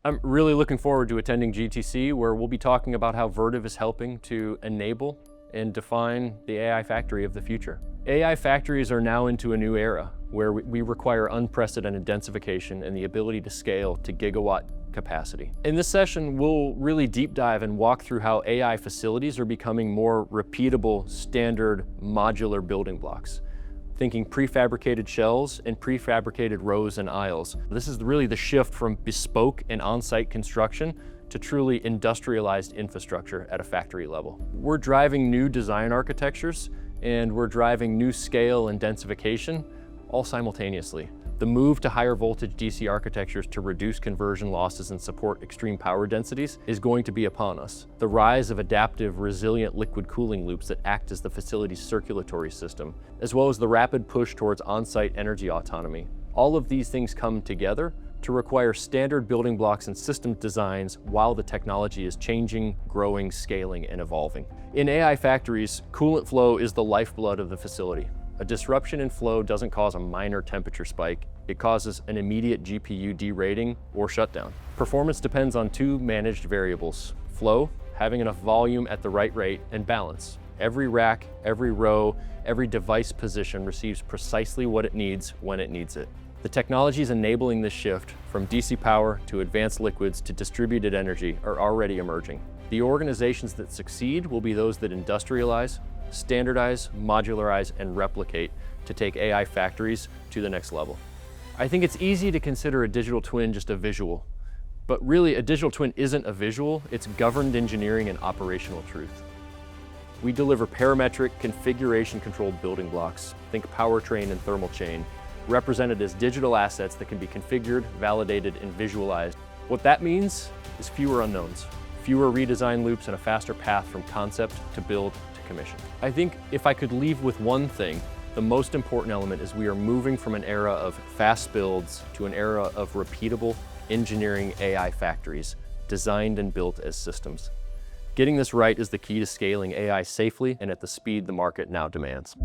I'm really looking forward to attending GTC, where we'll be talking about how Vertiv is helping to enable and define the AI factory of the future. AI factories are now into a new era where we require unprecedented densification and the ability to scale to gigawatt capacity. In this session, we'll really deep dive and walk through how AI facilities are becoming more repeatable, standard, modular building blocks. Thinking prefabricated shells and prefabricated rows and aisles. This is really the shift from bespoke and on-site construction to truly industrialized infrastructure at a factory level. We're driving new design architectures and we're driving new scale and densification all simultaneously. The move to higher voltage DC architectures to reduce conversion losses and support extreme power densities is going to be upon us. The rise of adaptive, resilient liquid cooling loops that act as the facility's circulatory system, as well as the rapid push towards on-site energy autonomy. All of these things come together to require standard building blocks and system designs while the technology is changing, growing, scaling, and evolving. In AI factories, coolant flow is the lifeblood of the facility. A disruption in flow doesn't cause a minor temperature spike. It causes an immediate GPU derating or shutdown. Performance depends on two managed variables: flow, having enough volume at the right rate, and balance. Every rack, every row, every device position receives precisely what it needs when it needs it. The technologies enabling this shift from DC power to advanced liquids to distributed energy are already emerging. The organizations that succeed will be those that industrialize, standardize, modularize, and replicate to take AI factories to the next level. I think it's easy to consider a digital twin just a visual, but really a digital twin isn't a visual, it's governed engineering and operational truth. We deliver parametric, configuration-controlled building blocks, think powertrain and thermal chain, represented as digital assets that can be configured, validated, and visualized. What that means is fewer unknowns, fewer redesign loops, and a faster path from concept to build to commission. I think if I could leave with one thing, the most important element is we are moving from an era of fast builds to an era of repeatable engineering AI factories, designed and built as systems. Getting this right is the key to scaling AI safely and at the speed the market now demands.